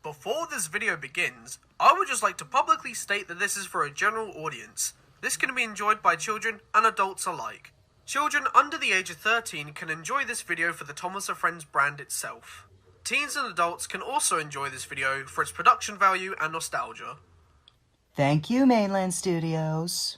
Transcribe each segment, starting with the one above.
Before this video begins, I would just like to publicly state that this is for a general audience. This can be enjoyed by children and adults alike. Children under the age of 13 can enjoy this video for the Thomas & Friends brand itself. Teens and adults can also enjoy this video for its production value and nostalgia. Thank you, Mainland Studios.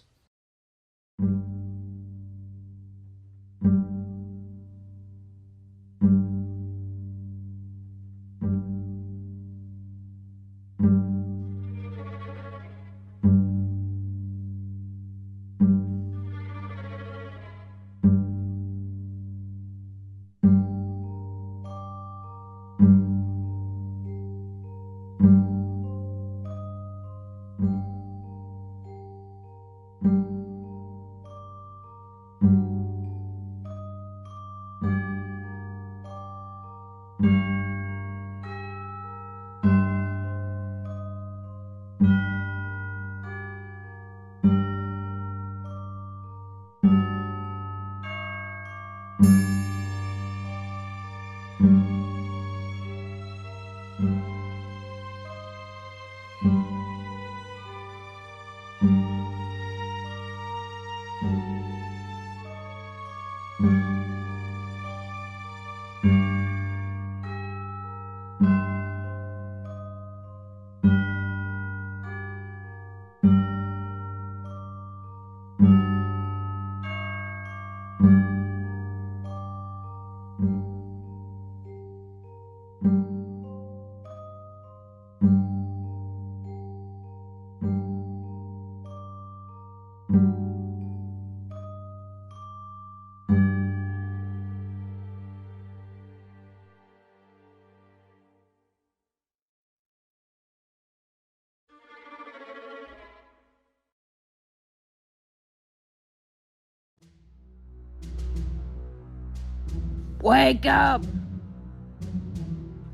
Wake up!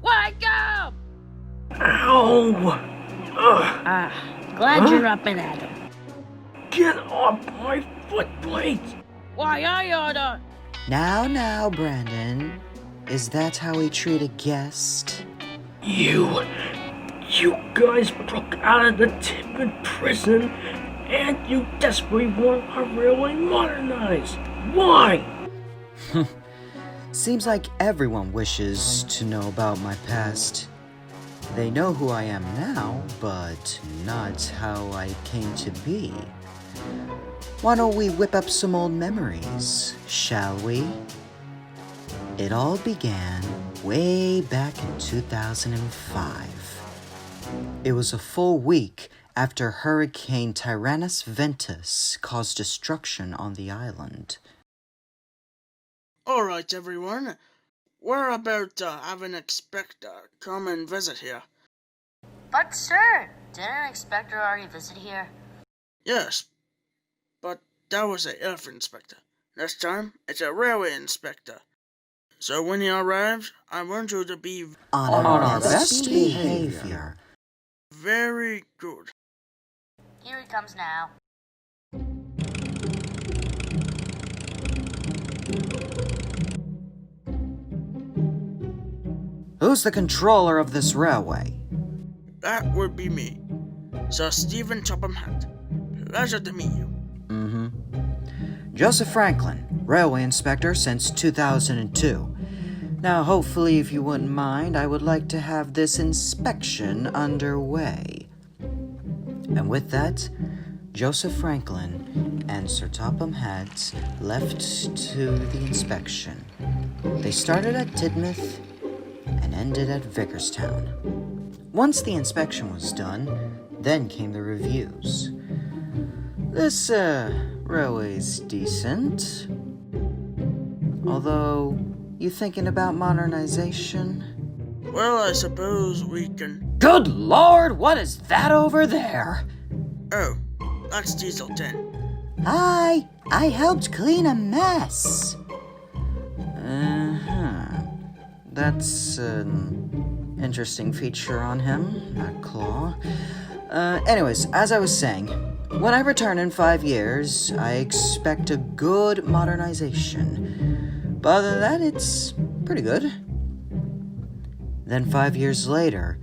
Wake up! Ow! Ugh. Glad you're up and at 'em. Get off my foot plate! Why, I oughta... Now, Brandon. Is that how we treat a guest? You guys broke out of the Tippin prison, and you desperately want our railway modernized. Why? Seems like everyone wishes to know about my past. They know who I am now, but not how I came to be. Why don't we whip up some old memories, shall we? It all began way back in 2005. It was a full week after Hurricane Tyrannus Ventus caused destruction on the island. Alright, everyone. We're about to have an inspector come and visit here. But sir, didn't an inspector already visit here? Yes, but that was an elf inspector. This time, it's a railway inspector. So when he arrives, I want you to be On our best behavior. very good. Here he comes now. Who's the controller of this railway? That would be me, Sir Stephen Topham Hatt. Pleasure to meet you. Joseph Franklin, railway inspector since 2002. Now, hopefully, if you wouldn't mind, I would like to have this inspection underway. And with that, Joseph Franklin and Sir Topham Hatt left to the inspection. They started at Tidmouth and ended at Vicarstown. Once the inspection was done, then came the reviews. This, railway's decent. Although, you thinking about modernization? Well, I suppose we can... Good Lord, what is that over there? Oh, that's Diesel 10. Hi, I helped clean a mess. That's an interesting feature on him, that claw. Anyways, as I was saying, when I return in 5 years, I expect a good modernization. But other than that, it's pretty good. Then 5 years later,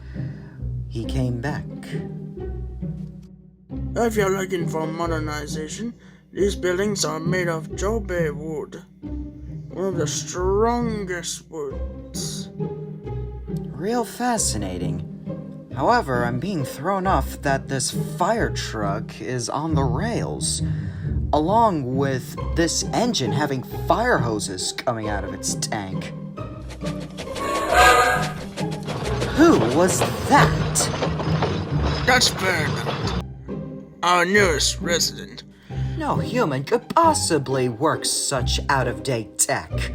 he came back. If you're looking for modernization, these buildings are made of jobei wood, one of the strongest woods. Real fascinating. However, I'm being thrown off that this fire truck is on the rails, along with this engine having fire hoses coming out of its tank. Who was that? That's Ferdinand, our newest resident. No human could possibly work such out-of-date tech.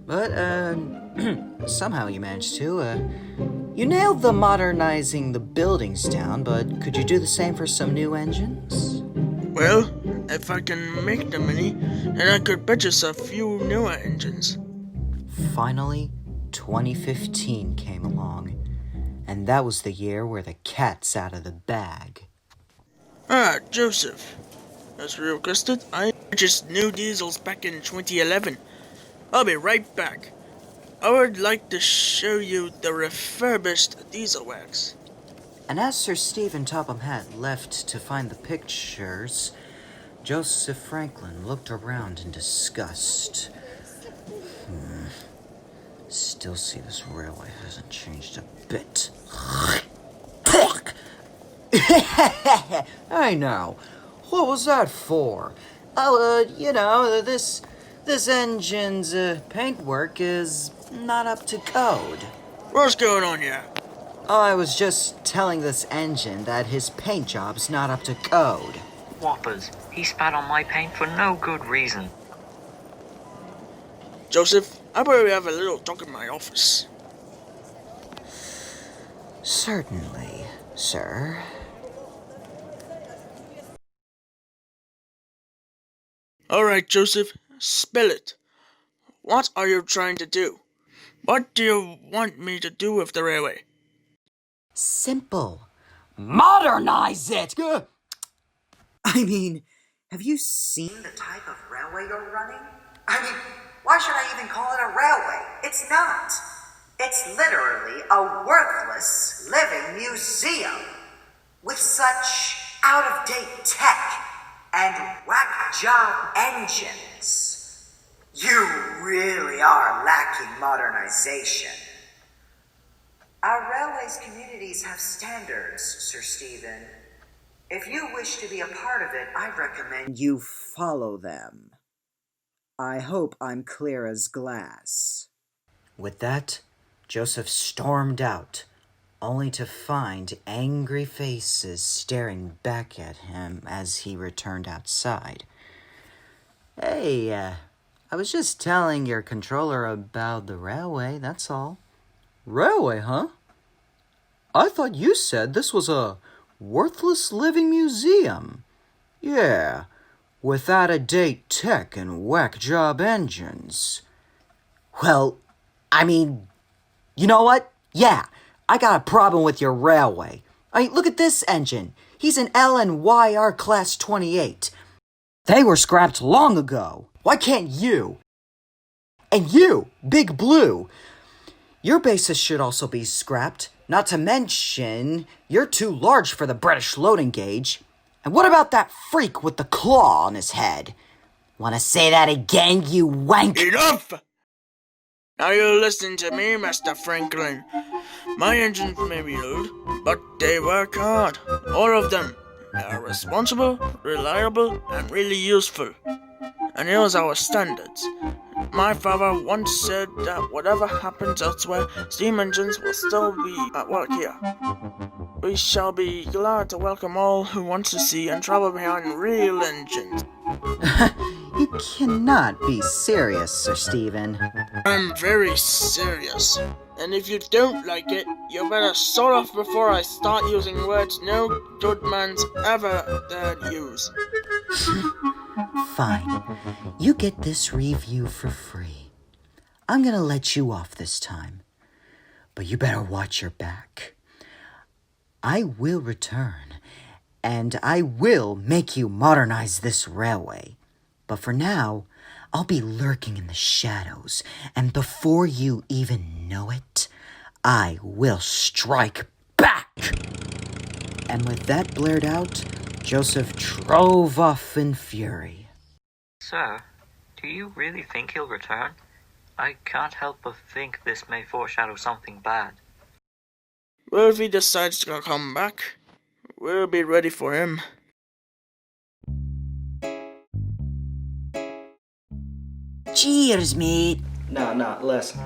But, somehow you managed to. You nailed the modernizing the buildings down, but could you do the same for some new engines? Well, if I can make the money, then I could purchase a few newer engines. Finally, 2015 came along, and that was the year where the cat's out of the bag. Ah, Joseph. As we requested, I purchased new diesels back in 2011. I'll be right back. I would like to show you the refurbished diesel wax. And as Sir Stephen Topham Hatt left to find the pictures, Joseph Franklin looked around in disgust. Still see this railway hasn't changed a bit. I know. What was that for? Oh, this engine's paintwork is not up to code. What's going on here? Oh, I was just telling this engine that his paint job's not up to code. Whoppers, he spat on my paint for no good reason. Joseph, how about we have a little talk in my office? Certainly, sir. Alright, Joseph, spill it. What are you trying to do? What do you want me to do with the railway? Simple. Modernize it! I mean, have you seen the type of railway you're running? I mean, why should I even call it a railway? It's not. It's literally a worthless living museum with such out-of-date tech and whack-job engines. You really are lacking modernization. Our railways communities have standards, Sir Stephen. If you wish to be a part of it, I recommend you follow them. I hope I'm clear as glass. With that, Joseph stormed out, only to find angry faces staring back at him as he returned outside. Hey, I was just telling your controller about the railway, that's all. Railway, huh? I thought you said this was a worthless living museum. Yeah, with out-of-date tech and whack-job engines. Well, I mean, you know what? Yeah, I got a problem with your railway. I mean, look at this engine. He's an LNYR Class 28. They were scrapped long ago. Why can't you? And you, Big Blue, your basis should also be scrapped. Not to mention, you're too large for the British loading gauge. And what about that freak with the claw on his head? Wanna say that again, you wank? Enough! Now you listen to me, Mr. Franklin. My engines may be old, but they work hard. All of them. They are responsible, reliable, and really useful. And here's our standards. My father once said that whatever happens elsewhere, steam engines will still be at work here. We shall be glad to welcome all who want to see and travel behind real engines. You cannot be serious, Sir Stephen. I'm very serious. And if you don't like it, you better sort off before I start using words no good man's ever dared use. Fine. You get this review for free. I'm gonna let you off this time. But you better watch your back. I will return, and I will make you modernize this railway. But for now, I'll be lurking in the shadows, and before you even know it, I will strike back! And with that blared out, Joseph drove off in fury. Sir, do you really think he'll return? I can't help but think this may foreshadow something bad. Well, if he decides to come back, we'll be ready for him. Cheers, mate. No, listen.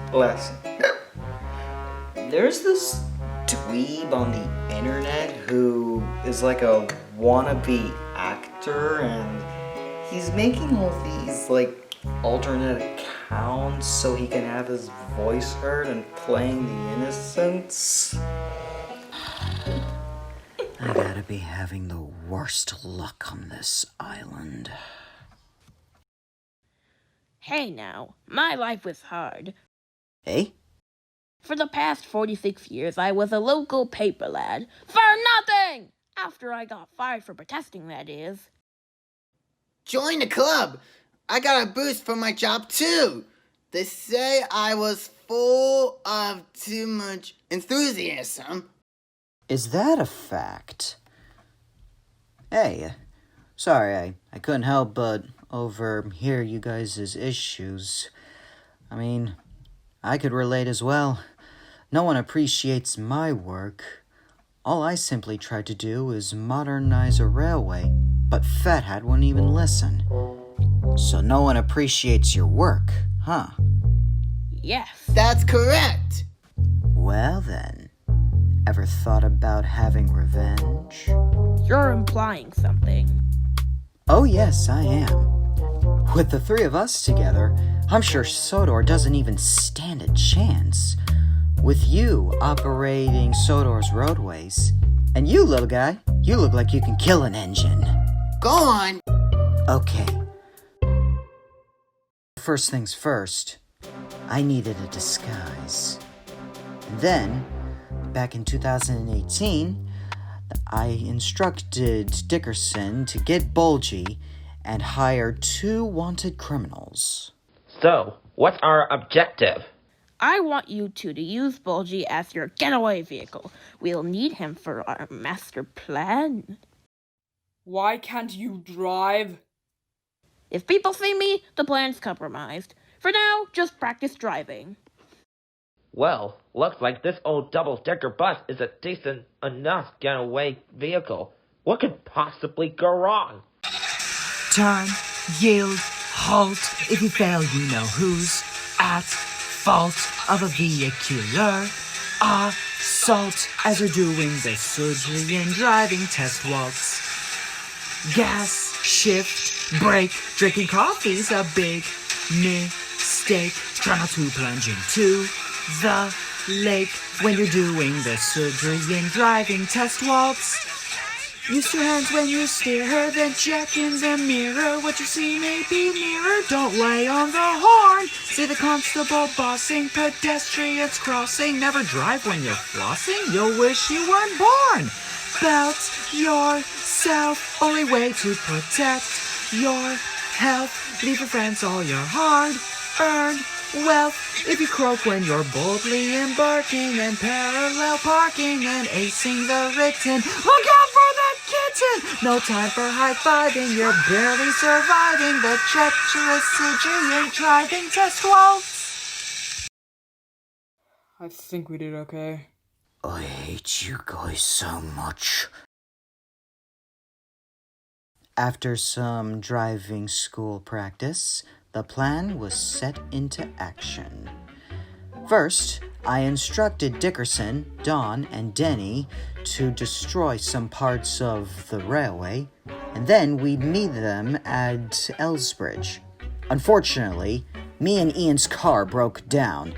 There's this dweeb on the internet who is like a wannabe actor, and he's making all these like alternate accounts so he can have his voice heard and playing the innocents. I gotta be having the worst luck on this island. Hey now, my life was hard. Eh? For the past 46 years, I was a local paper lad. For nothing! After I got fired for protesting, that is. Join the club! I got a boost for my job too! They say I was full of too much enthusiasm. Is that a fact? Hey, sorry, I couldn't help but overhear you guys' issues. I mean, I could relate as well. No one appreciates my work. All I simply tried to do is modernize a railway, but Fathead wouldn't even listen. So no one appreciates your work, huh? Yes. That's correct! Well then, ever thought about having revenge? You're implying something. Oh yes, I am. With the three of us together, I'm sure Sodor doesn't even stand a chance. With you operating Sodor's roadways, and you, little guy, you look like you can kill an engine. Go on! Okay. First things first, I needed a disguise. And then, back in 2018, I instructed Dickerson to get Bulgy and hire 2 wanted criminals. So, what's our objective? I want you two to use Bulgy as your getaway vehicle. We'll need him for our master plan. Why can't you drive? If people see me, the plan's compromised. For now, just practice driving. Well, looks like this old double-decker bus is a decent enough getaway vehicle. What could possibly go wrong? Turn, yield, halt. If you fail, you know who's at fault of a vehicular assault as you're doing the surgery and driving test waltz. Gas, shift, brake, drinking coffee's a big mistake. Try not to plunge into the lake when you're doing the surgery and driving test waltz. Use your hands when you steer, then check in the mirror. What you see may be nearer. Don't lay on the horn. See the constable bossing, pedestrians crossing. Never drive when you're flossing. You'll wish you weren't born. Belt yourself. Only way to protect your health. Leave your friends all your hard-earned wealth. If you croak when you're boldly embarking and parallel parking and acing the written, look out for that kitten! No time for high-fiving, you're barely surviving the treacherous surgery and driving test waltz. I think we did okay. I hate you guys so much. After some driving school practice, the plan was set into action. First, I instructed Dickerson, Don, and Denny to destroy some parts of the railway, and then we'd meet them at Elsbridge. Unfortunately, me and Ian's car broke down,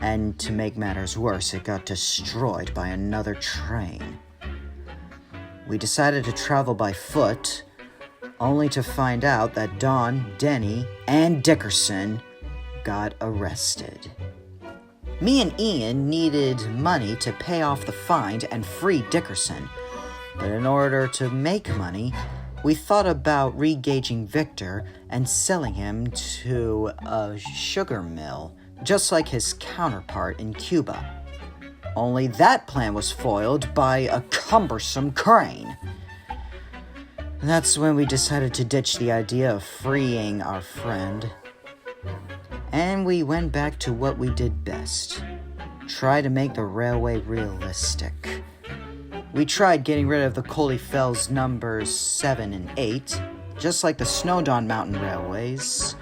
and to make matters worse, it got destroyed by another train. We decided to travel by foot, only to find out that Don, Denny, and Dickerson got arrested. Me and Ian needed money to pay off the fine and free Dickerson, but in order to make money, we thought about re-gauging Victor and selling him to a sugar mill, just like his counterpart in Cuba. Only that plan was foiled by a cumbersome crane. And that's when we decided to ditch the idea of freeing our friend. And we went back to what we did best. Try to make the railway realistic. We tried getting rid of the Coley Fells numbers 7 and 8, just like the Snowdon Mountain Railways,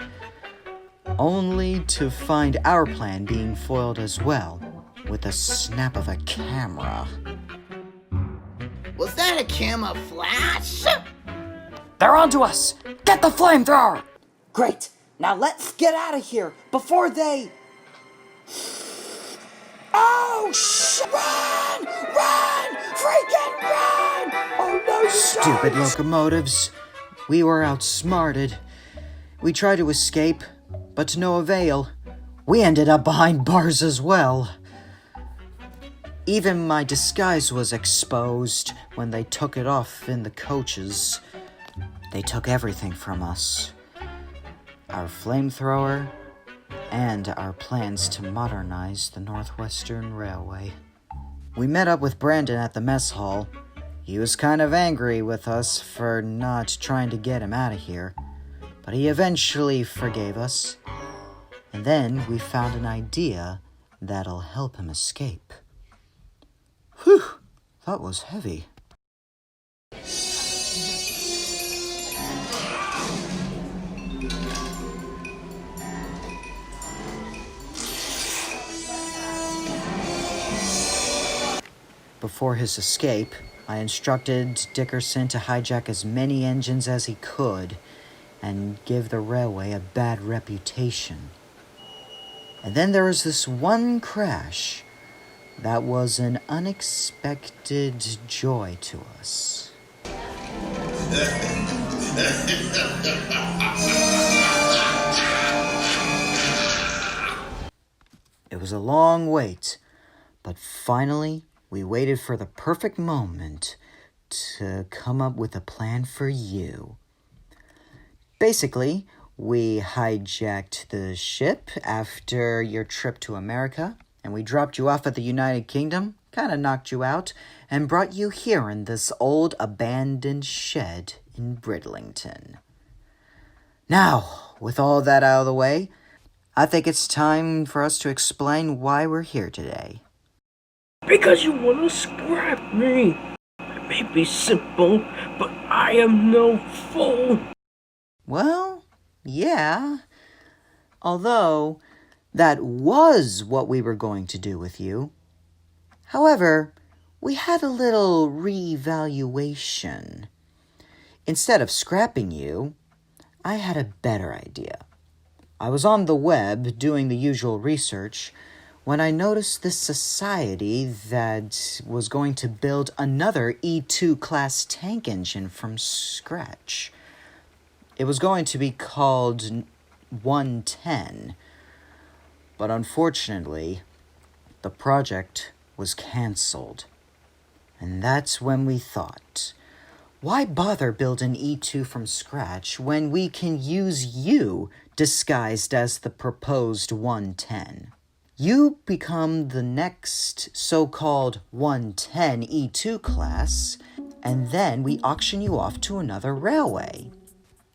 only to find our plan being foiled as well, with a snap of a camera. Was that a camera flash? They're onto us! Get the flamethrower! Great! Now let's get out of here before they... Oh, run! Run! Freaking run! Oh no, Stupid locomotives. We were outsmarted. We tried to escape, but to no avail. We ended up behind bars as well. Even my disguise was exposed when they took it off in the coaches. They took everything from us. Our flamethrower, and our plans to modernize the Northwestern Railway. We met up with Brandon at the mess hall. He was kind of angry with us for not trying to get him out of here, but he eventually forgave us. And then we found an idea that'll help him escape. Whew, that was heavy. Before his escape, I instructed Dickerson to hijack as many engines as he could and give the railway a bad reputation. And then there was this one crash that was an unexpected joy to us. It was a long wait, but finally we waited for the perfect moment to come up with a plan for you. Basically, we hijacked the ship after your trip to America, and we dropped you off at the United Kingdom, kind of knocked you out, and brought you here in this old abandoned shed in Bridlington. Now, with all that out of the way, I think it's time for us to explain why we're here today. Because you want to scrap me. It may be simple, but I am no fool. Well, yeah. Although, that was what we were going to do with you. However, we had a little reevaluation. Instead of scrapping you, I had a better idea. I was on the web doing the usual research when I noticed this society that was going to build another E2 class tank engine from scratch. It was going to be called 110, but unfortunately, the project was cancelled. And that's when we thought, why bother build an E2 from scratch when we can use you disguised as the proposed 110? You become the next so-called 110 E2 class, and then we auction you off to another railway.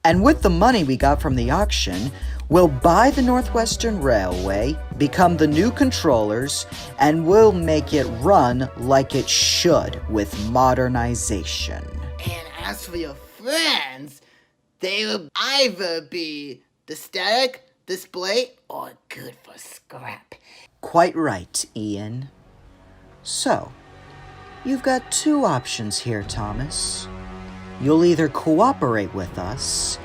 And with the money we got from the auction, we'll buy the Northwestern Railway, become the new controllers, and we'll make it run like it should with modernization. And as for your friends, they will either be the static, display, or good for scrap. Quite right, Ian. So, you've got two options here, Thomas. You'll either cooperate with us,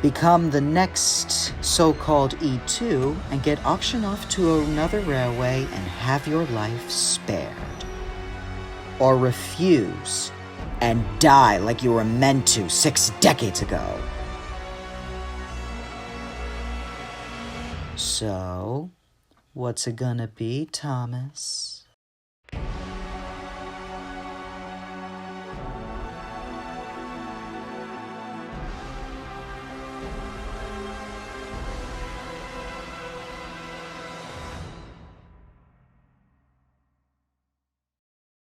become the next so-called E2, and get auctioned off to another railway and have your life spared. Or refuse and die like you were meant to 6 decades ago. So, what's it gonna be, Thomas?